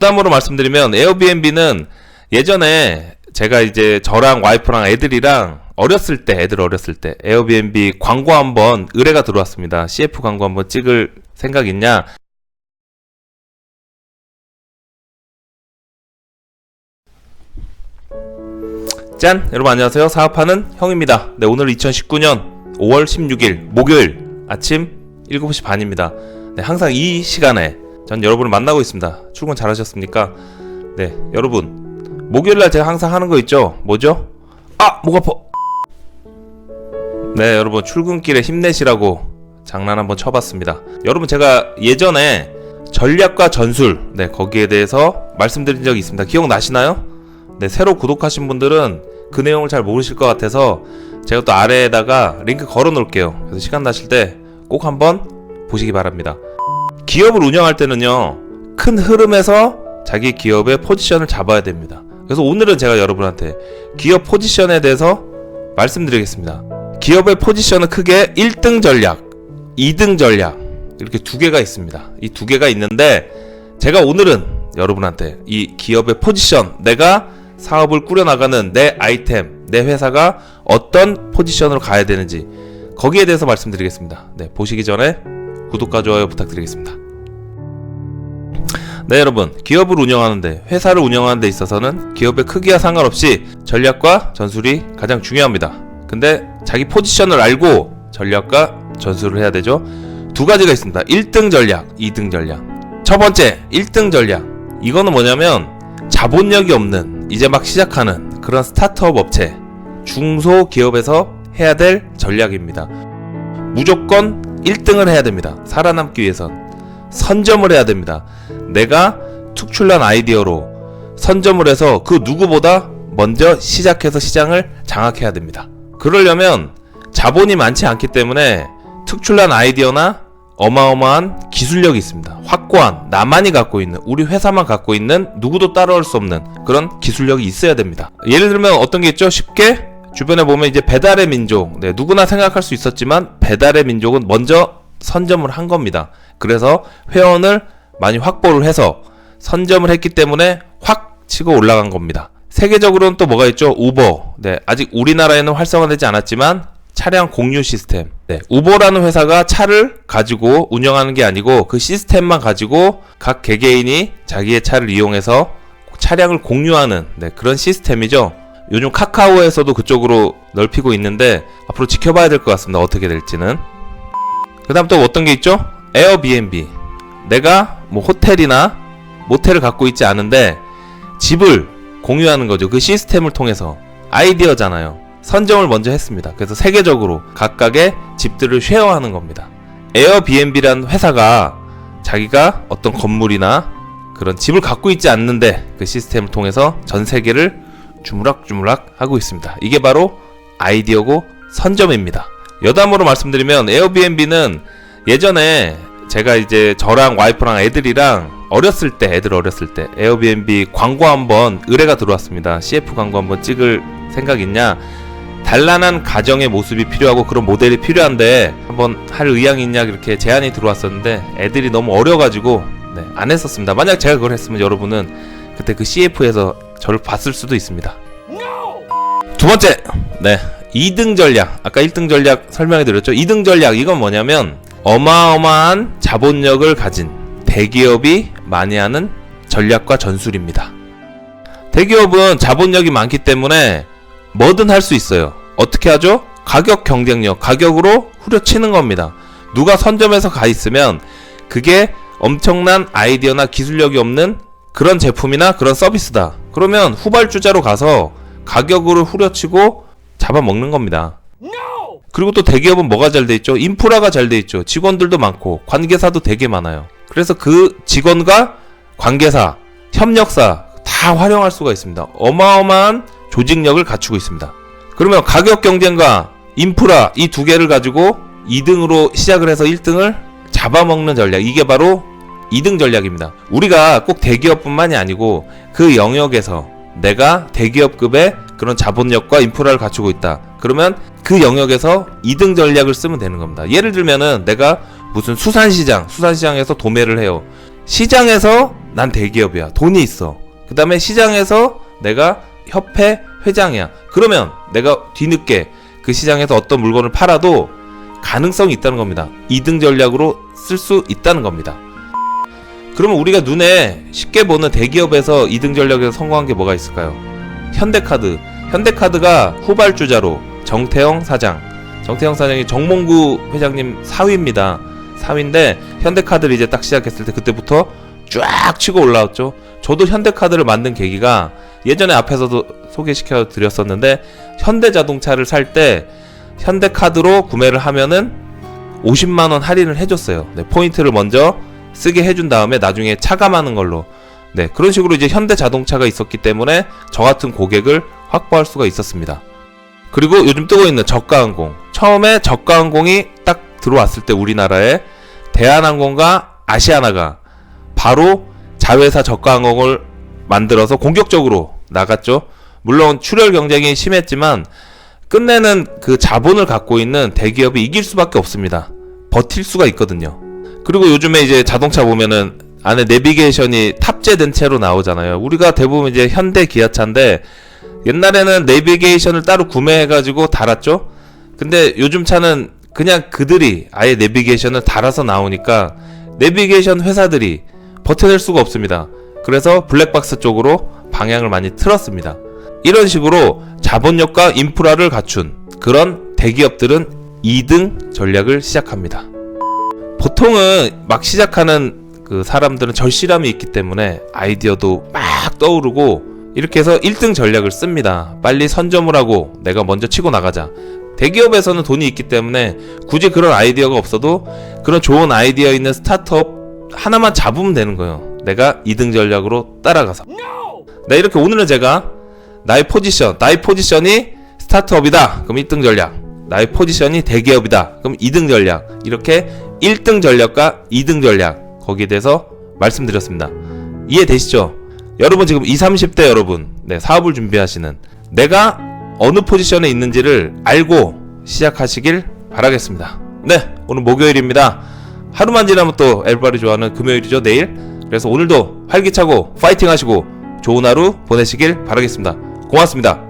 다음으로 말씀드리면 에어비앤비는 예전에 제가 이제 저랑 와이프랑 애들이랑 애들 어렸을 때 에어비앤비 광고 한번 의뢰가 들어왔습니다. CF 광고 한번 찍을 생각 있냐? 짠! 여러분 안녕하세요. 사업하는 형입니다. 네, 오늘 2019년 5월 16일 목요일 아침 7시 반입니다. 네, 항상 이 시간에 전 여러분을 만나고 있습니다. 출근 잘하셨습니까? 네, 여러분 목요일날 제가 항상 하는 거 있죠? 뭐죠? 아! 목 아파! 네, 여러분 출근길에 힘내시라고 장난 한번 쳐봤습니다. 여러분 제가 예전에 전략과 전술, 네, 거기에 대해서 말씀드린 적이 있습니다. 기억나시나요? 네, 새로 구독하신 분들은 그 내용을 잘 모르실 것 같아서 제가 또 아래에다가 링크 걸어 놓을게요. 그래서 시간 나실 때 꼭 한번 보시기 바랍니다. 기업을 운영할 때는요, 큰 흐름에서 자기 기업의 포지션을 잡아야 됩니다. 그래서 오늘은 제가 여러분한테 기업 포지션에 대해서 말씀드리겠습니다. 기업의 포지션은 크게 1등 전략, 2등 전략, 이렇게 두 개가 있습니다. 이 두 개가 있는데 제가 오늘은 여러분한테 이 기업의 포지션, 내가 사업을 꾸려나가는 내 아이템, 내 회사가 어떤 포지션으로 가야 되는지 거기에 대해서 말씀드리겠습니다. 네, 보시기 전에 구독과 좋아요 부탁드리겠습니다. 네, 여러분 기업을 운영하는데, 회사를 운영하는 데 있어서는 기업의 크기와 상관없이 전략과 전술이 가장 중요합니다. 근데 자기 포지션을 알고 전략과 전술을 해야 되죠. 두 가지가 있습니다. 1등 전략, 2등 전략. 첫 번째 1등 전략, 이거는 뭐냐면 자본력이 없는, 이제 막 시작하는 그런 스타트업 업체, 중소기업에서 해야 될 전략입니다. 무조건 1등을 해야 됩니다. 살아남기 위해선 선점을 해야 됩니다. 내가 특출난 아이디어로 선점을 해서 그 누구보다 먼저 시작해서 시장을 장악해야 됩니다. 그러려면 자본이 많지 않기 때문에 특출난 아이디어나 어마어마한 기술력이 있습니다. 확고한, 나만이 갖고 있는, 우리 회사만 갖고 있는, 누구도 따라올 수 없는 그런 기술력이 있어야 됩니다. 예를 들면 어떤 게 있죠? 쉽게 주변에 보면 이제 배달의 민족, 네, 누구나 생각할 수 있었지만 배달의 민족은 먼저 선점을 한 겁니다. 그래서 회원을 많이 확보를 해서 선점을 했기 때문에 확 치고 올라간 겁니다. 세계적으로는 또 뭐가 있죠? 우버. 네, 아직 우리나라에는 활성화되지 않았지만 차량 공유 시스템. 네, 우버라는 회사가 차를 가지고 운영하는 게 아니고 그 시스템만 가지고 각 개개인이 자기의 차를 이용해서 차량을 공유하는, 네, 그런 시스템이죠. 요즘 카카오에서도 그쪽으로 넓히고 있는데 앞으로 지켜봐야 될 것 같습니다. 어떻게 될지는. 그 다음 또 어떤 게 있죠? 에어비앤비. 내가 뭐 호텔이나 모텔을 갖고 있지 않은데 집을 공유하는 거죠. 그 시스템을 통해서. 아이디어잖아요. 선점을 먼저 했습니다. 그래서 세계적으로 각각의 집들을 쉐어하는 겁니다. 에어비앤비라는 회사가 자기가 어떤 건물이나 그런 집을 갖고 있지 않는데 그 시스템을 통해서 전 세계를 주무락주무락 하고 있습니다. 이게 바로 아이디어고 선점입니다. 여담으로 말씀드리면 에어비앤비는 예전에 제가 이제 저랑 와이프랑 애들이랑 애들 어렸을 때 에어비앤비 광고 한번 의뢰가 들어왔습니다. CF 광고 한번 찍을 생각 있냐? 단란한 가정의 모습이 필요하고 그런 모델이 필요한데 한번 할 의향이 있냐, 이렇게 제안이 들어왔었는데 애들이 너무 어려가지고 네, 안 했었습니다. 만약 제가 그걸 했으면 여러분은 그때 그 CF에서 저를 봤을 수도 있습니다. 두 번째, 네, 2등 전략. 아까 1등 전략 설명해 드렸죠. 2등 전략, 이건 뭐냐면 어마어마한 자본력을 가진 대기업이 많이 하는 전략과 전술입니다. 대기업은 자본력이 많기 때문에 뭐든 할 수 있어요. 어떻게 하죠? 가격 경쟁력, 가격으로 후려치는 겁니다. 누가 선점해서 가 있으면 그게 엄청난 아이디어나 기술력이 없는 그런 제품이나 그런 서비스다. 그러면 후발주자로 가서 가격으로 후려치고 잡아먹는 겁니다. 그리고 또 대기업은 뭐가 잘 돼 있죠? 인프라가 잘 돼 있죠. 직원들도 많고 관계사도 되게 많아요. 그래서 그 직원과 관계사, 협력사 다 활용할 수가 있습니다. 어마어마한 조직력을 갖추고 있습니다. 그러면 가격 경쟁과 인프라, 이 두 개를 가지고 2등으로 시작을 해서 1등을 잡아먹는 전략, 이게 바로 2등 전략입니다. 우리가 꼭 대기업뿐만이 아니고 그 영역에서 내가 대기업급의 그런 자본력과 인프라를 갖추고 있다. 그러면 그 영역에서 2등 전략을 쓰면 되는 겁니다. 예를 들면은 내가 무슨 수산시장에서 도매를 해요. 시장에서 난 대기업이야. 돈이 있어. 그 다음에 시장에서 내가 협회 회장이야. 그러면 내가 뒤늦게 그 시장에서 어떤 물건을 팔아도 가능성이 있다는 겁니다. 2등 전략으로 쓸 수 있다는 겁니다. 그러면 우리가 눈에 쉽게 보는 대기업에서 2등 전략에서 성공한 게 뭐가 있을까요? 현대카드. 현대카드가 후발주자로 정태영 사장이 정몽구 회장님 사위입니다. 사위인데 현대카드를 이제 딱 시작했을 때 그때부터 쫙 치고 올라왔죠. 저도 현대카드를 만든 계기가 예전에 앞에서도 소개시켜 드렸었는데 현대자동차를 살 때 현대카드로 구매를 하면은 50만원 할인을 해줬어요. 네, 포인트를 먼저 쓰게 해준 다음에 나중에 차감하는 걸로. 네, 그런 식으로 이제 현대자동차가 있었기 때문에 저 같은 고객을 확보할 수가 있었습니다. 그리고 요즘 뜨고 있는 저가항공. 처음에 저가항공이 딱 들어왔을 때 우리나라에 대한항공과 아시아나가 바로 자회사 저가항공을 만들어서 공격적으로 나갔죠. 물론 출혈 경쟁이 심했지만 끝내는 그 자본을 갖고 있는 대기업이 이길 수밖에 없습니다. 버틸 수가 있거든요. 그리고 요즘에 이제 자동차 보면은 안에 내비게이션이 탑재된 채로 나오잖아요. 우리가 대부분 이제 현대 기아차인데 옛날에는 내비게이션을 따로 구매해가지고 달았죠. 근데 요즘 차는 그냥 그들이 아예 내비게이션을 달아서 나오니까 내비게이션 회사들이 버텨낼 수가 없습니다. 그래서 블랙박스 쪽으로 방향을 많이 틀었습니다. 이런 식으로 자본력과 인프라를 갖춘 그런 대기업들은 2등 전략을 시작합니다. 보통은 막 시작하는 그 사람들은 절실함이 있기 때문에 아이디어도 막 떠오르고 이렇게 해서 1등 전략을 씁니다. 빨리 선점을 하고 내가 먼저 치고 나가자. 대기업에서는 돈이 있기 때문에 굳이 그런 아이디어가 없어도 그런 좋은 아이디어 있는 스타트업 하나만 잡으면 되는 거예요. 내가 2등 전략으로 따라가서. 네, 이렇게 오늘은 제가 나의 포지션이 스타트업이다. 그럼 1등 전략. 나의 포지션이 대기업이다. 그럼 2등 전략. 이렇게 1등 전략과 2등 전략 거기에 대해서 말씀드렸습니다. 이해되시죠? 여러분 지금 20, 30대 여러분, 네, 사업을 준비하시는 내가 어느 포지션에 있는지를 알고 시작하시길 바라겠습니다. 네, 오늘 목요일입니다. 하루만 지나면 또 엘바리 좋아하는 금요일이죠, 내일. 그래서 오늘도 활기차고 파이팅 하시고 좋은 하루 보내시길 바라겠습니다. 고맙습니다.